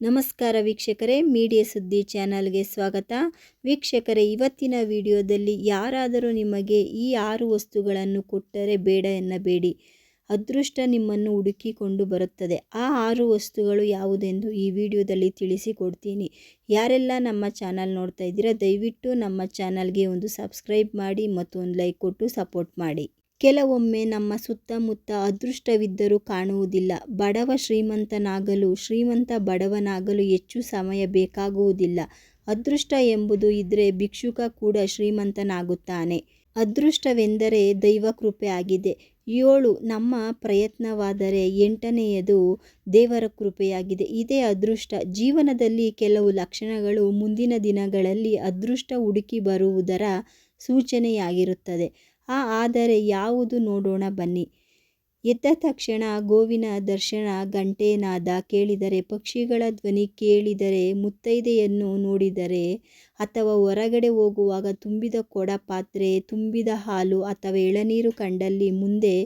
ನಮಸ್ಕಾರ ವೀಕ್ಷಕರೇ, ಮೀಡಿಯಾ ಸುದ್ದಿ ಚಾನಲ್ಗೆ ಸ್ವಾಗತ. ವೀಕ್ಷಕರೇ, ಇವತ್ತಿನ ವಿಡಿಯೋದಲ್ಲಿ ಯಾರಾದರೂ ನಿಮಗೆ ಈ 6 ವಸ್ತುಗಳನ್ನು ಕೊಟ್ಟರೆ ಬೇಡ ಎನ್ನಬೇಡಿ. ಅದೃಷ್ಟ ನಿಮ್ಮನ್ನು ಹುಡುಕಿಕೊಂಡು ಬರುತ್ತದೆ. ಆ 6 ವಸ್ತುಗಳು ಯಾವುದೆಂದು ಈ ವಿಡಿಯೋದಲ್ಲಿ ತಿಳಿಸಿಕೊಡ್ತೀನಿ. ಯಾರೆಲ್ಲ ನಮ್ಮ ಚಾನಲ್ ನೋಡ್ತಾ ಇದ್ದೀರಾ, ದಯವಿಟ್ಟು ನಮ್ಮ ಚಾನಲ್ಗೆ ಒಂದು ಸಬ್ಸ್ಕ್ರೈಬ್ ಮಾಡಿ ಮತ್ತು ಒಂದು ಲೈಕ್ ಕೊಟ್ಟು ಸಪೋರ್ಟ್ ಮಾಡಿ. ಕೆಲವೊಮ್ಮೆ ನಮ್ಮ ಸುತ್ತಮುತ್ತ ಅದೃಷ್ಟವಿದ್ದರೂ ಕಾಣುವುದಿಲ್ಲ. ಬಡವ ಶ್ರೀಮಂತನಾಗಲು, ಶ್ರೀಮಂತ ಬಡವನಾಗಲು ಹೆಚ್ಚು ಸಮಯ ಬೇಕಾಗುವುದಿಲ್ಲ. ಅದೃಷ್ಟ ಎಂಬುದು ಇದ್ದರೆ ಭಿಕ್ಷುಕ ಕೂಡ ಶ್ರೀಮಂತನಾಗುತ್ತಾನೆ. ಅದೃಷ್ಟವೆಂದರೆ ದೈವ ಕೃಪೆ ಆಗಿದೆ. 7 ನಮ್ಮ ಪ್ರಯತ್ನವಾದರೆ, 8ನೆಯದು ದೇವರ ಕೃಪೆಯಾಗಿದೆ. ಇದೇ ಅದೃಷ್ಟ. ಜೀವನದಲ್ಲಿ ಕೆಲವು ಲಕ್ಷಣಗಳು ಮುಂದಿನ ದಿನಗಳಲ್ಲಿ ಅದೃಷ್ಟ ಹುಡುಕಿ ಬರುವುದರ ಸೂಚನೆಯಾಗಿರುತ್ತದೆ. ಆದರೆ ಯಾವುದು ನೋಡೋಣ ಬನ್ನಿ. ಎದ್ದ ತಕ್ಷಣ ಗೋವಿನ ದರ್ಶನ, ಗಂಟೆನಾದ ಕೇಳಿದರೆ, ಪಕ್ಷಿಗಳ ಧ್ವನಿ ಕೇಳಿದರೆ, ಮುತ್ತೈದೆಯನ್ನು ನೋಡಿದರೆ, ಅಥವಾ ಹೊರಗಡೆ ಹೋಗುವಾಗ ತುಂಬಿದ ಕೊಡ, ಪಾತ್ರೆ ತುಂಬಿದ ಹಾಲು ಅಥವಾ ಎಳನೀರು ಕಂಡಲ್ಲಿ ಮುಂದೆ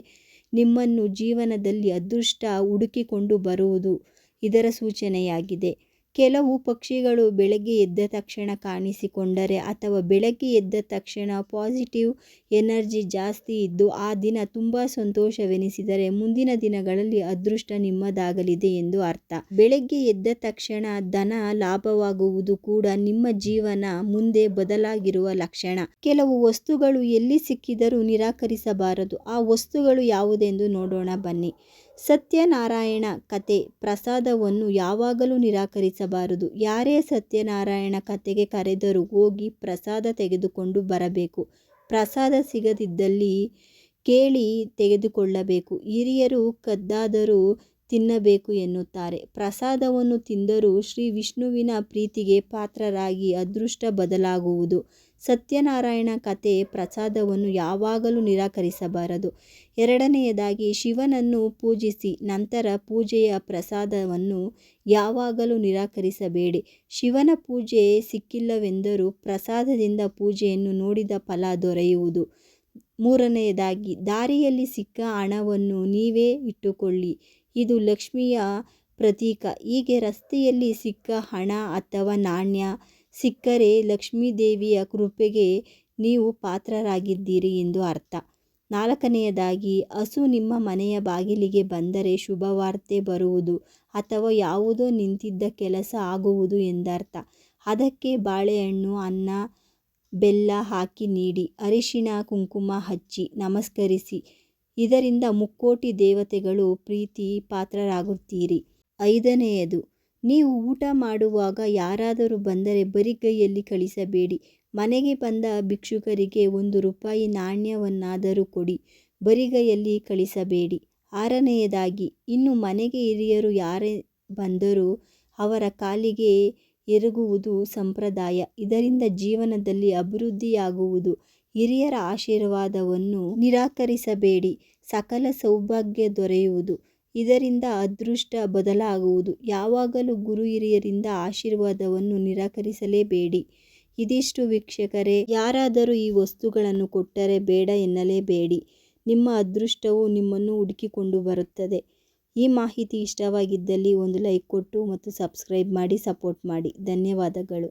ನಿಮ್ಮನ್ನು ಜೀವನದಲ್ಲಿ ಅದೃಷ್ಟ ಹುಡುಕಿಕೊಂಡು ಬರುವುದು ಇದರ ಸೂಚನೆಯಾಗಿದೆ. ಕೆಲವು ಪಕ್ಷಿಗಳು ಬೆಳಗ್ಗೆ ಎದ್ದ ತಕ್ಷಣ ಕಾಣಿಸಿಕೊಂಡರೆ, ಅಥವಾ ಬೆಳಗ್ಗೆ ಎದ್ದ ತಕ್ಷಣ ಪಾಸಿಟಿವ್ ಎನರ್ಜಿ ಜಾಸ್ತಿ ಇದ್ದು ಆ ದಿನ ತುಂಬ ಸಂತೋಷವೆನಿಸಿದರೆ, ಮುಂದಿನ ದಿನಗಳಲ್ಲಿ ಅದೃಷ್ಟ ನಿಮ್ಮದಾಗಲಿದೆ ಎಂದು ಅರ್ಥ. ಬೆಳಗ್ಗೆ ಎದ್ದ ತಕ್ಷಣ ಧನ ಲಾಭವಾಗುವುದು ಕೂಡ ನಿಮ್ಮ ಜೀವನ ಮುಂದೆ ಬದಲಾಗಿರುವ ಲಕ್ಷಣ. ಕೆಲವು ವಸ್ತುಗಳು ಎಲ್ಲಿ ಸಿಕ್ಕಿದರೂ ನಿರಾಕರಿಸಬಾರದು. ಆ ವಸ್ತುಗಳು ಯಾವುದೆಂದು ನೋಡೋಣ ಬನ್ನಿ. ಸತ್ಯನಾರಾಯಣ ಕಥೆ. ಪ್ರಸಾದವನ್ನು ಯಾವಾಗಲೂ ನಿರಾಕರಿಸಬಾರದು. ಯಾರೇ ಸತ್ಯನಾರಾಯಣ ಕಥೆಗೆ ಕರೆದರೂ ಹೋಗಿ ಪ್ರಸಾದ ತೆಗೆದುಕೊಂಡು ಬರಬೇಕು. ಪ್ರಸಾದ ಸಿಗದಿದ್ದಲ್ಲಿ ಕೇಳಿ ತೆಗೆದುಕೊಳ್ಳಬೇಕು. ಹಿರಿಯರು ಕದ್ದಾದರೂ ತಿನ್ನಬೇಕು ಎನ್ನುತ್ತಾರೆ. ಪ್ರಸಾದವನ್ನು ತಿಂದರೂ ಶ್ರೀ ವಿಷ್ಣುವಿನ ಪ್ರೀತಿಗೆ ಪಾತ್ರರಾಗಿ ಅದೃಷ್ಟ ಬದಲಾಗುವುದು. ಸತ್ಯನಾರಾಯಣ ಕಥೆ. ಪ್ರಸಾದವನ್ನು ಯಾವಾಗಲೂ ನಿರಾಕರಿಸಬಾರದು. 2ನೆಯದಾಗಿ, ಶಿವನನ್ನು ಪೂಜಿಸಿ ನಂತರ ಪೂಜೆಯ ಪ್ರಸಾದವನ್ನು ಯಾವಾಗಲೂ ನಿರಾಕರಿಸಬೇಡಿ. ಶಿವನ ಪೂಜೆ ಸಿಕ್ಕಿಲ್ಲವೆಂದರೂ ಪ್ರಸಾದದಿಂದ ಪೂಜೆಯನ್ನು ನೋಡಿದ ಫಲ ದೊರೆಯುವುದು. 3ನೆಯದಾಗಿ, ದಾರಿಯಲ್ಲಿ ಸಿಕ್ಕ ಹಣವನ್ನು ನೀವೇ ಇಟ್ಟುಕೊಳ್ಳಿ. ಇದು ಲಕ್ಷ್ಮಿಯ ಪ್ರತೀಕ. ಹೀಗೆ ರಸ್ತೆಯಲ್ಲಿ ಸಿಕ್ಕ ಹಣ ಅಥವಾ ನಾಣ್ಯ ಸಿಕ್ಕರೆ ಲಕ್ಷ್ಮೀದೇವಿಯ ಕೃಪೆಗೆ ನೀವು ಪಾತ್ರರಾಗಿದ್ದೀರಿ ಎಂದು ಅರ್ಥ. 4ನೆಯದಾಗಿ, ಹಸು ನಿಮ್ಮ ಮನೆಯ ಬಾಗಿಲಿಗೆ ಬಂದರೆ ಶುಭವಾರ್ತೆ ಬರುವುದು ಅಥವಾ ಯಾವುದೋ ನಿಂತಿದ್ದ ಕೆಲಸ ಆಗುವುದು ಎಂದರ್ಥ. ಅದಕ್ಕೆ ಬಾಳೆಹಣ್ಣು, ಅನ್ನ, ಬೆಲ್ಲ ಹಾಕಿ ನೀಡಿ, ಅರಿಶಿಣ ಕುಂಕುಮ ಹಚ್ಚಿ ನಮಸ್ಕರಿಸಿ. ಇದರಿಂದ ಮುಕ್ಕೋಟಿ ದೇವತೆಗಳು ಪ್ರೀತಿ ಪಾತ್ರರಾಗುತ್ತೀರಿ. 5ನೆಯದು, ನೀವು ಊಟ ಮಾಡುವಾಗ ಯಾರಾದರೂ ಬಂದರೆ ಬರಿಗೈಯಲ್ಲಿ ಕಳಿಸಬೇಡಿ. ಮನೆಗೆ ಬಂದ ಭಿಕ್ಷುಕರಿಗೆ 1 ರೂಪಾಯಿ ನಾಣ್ಯವನ್ನಾದರೂ ಕೊಡಿ, ಬರಿಗೈಯಲ್ಲಿ ಕಳಿಸಬೇಡಿ. 6ನೆಯದಾಗಿ, ಇನ್ನು ಮನೆಗೆ ಹಿರಿಯರು ಯಾರೇ ಬಂದರೂ ಅವರ ಕಾಲಿಗೆ ಎರಗುವುದು ಸಂಪ್ರದಾಯ. ಇದರಿಂದ ಜೀವನದಲ್ಲಿ ಅಭಿವೃದ್ಧಿಯಾಗುವುದು. ಹಿರಿಯರ ಆಶೀರ್ವಾದವನ್ನು ನಿರಾಕರಿಸಬೇಡಿ. ಸಕಲ ಸೌಭಾಗ್ಯ ದೊರೆಯುವುದು. ಇದರಿಂದ ಅದೃಷ್ಟ ಬದಲಾಗುವುದು. ಯಾವಾಗಲೂ ಗುರು ಹಿರಿಯರಿಂದ ಆಶೀರ್ವಾದವನ್ನು ನಿರಾಕರಿಸಲೇಬೇಡಿ. ಇದಿಷ್ಟು ವೀಕ್ಷಕರೇ. ಯಾರಾದರೂ ಈ ವಸ್ತುಗಳನ್ನು ಕೊಟ್ಟರೆ ಬೇಡ ಎನ್ನಲೇಬೇಡಿ. ನಿಮ್ಮ ಅದೃಷ್ಟವು ನಿಮ್ಮನ್ನು ಹುಡುಕಿಕೊಂಡು ಬರುತ್ತದೆ. ಈ ಮಾಹಿತಿ ಇಷ್ಟವಾಗಿದ್ದಲ್ಲಿ ಒಂದು ಲೈಕ್ ಕೊಟ್ಟು ಮತ್ತು ಸಬ್ಸ್ಕ್ರೈಬ್ ಮಾಡಿ ಸಪೋರ್ಟ್ ಮಾಡಿ. ಧನ್ಯವಾದಗಳು.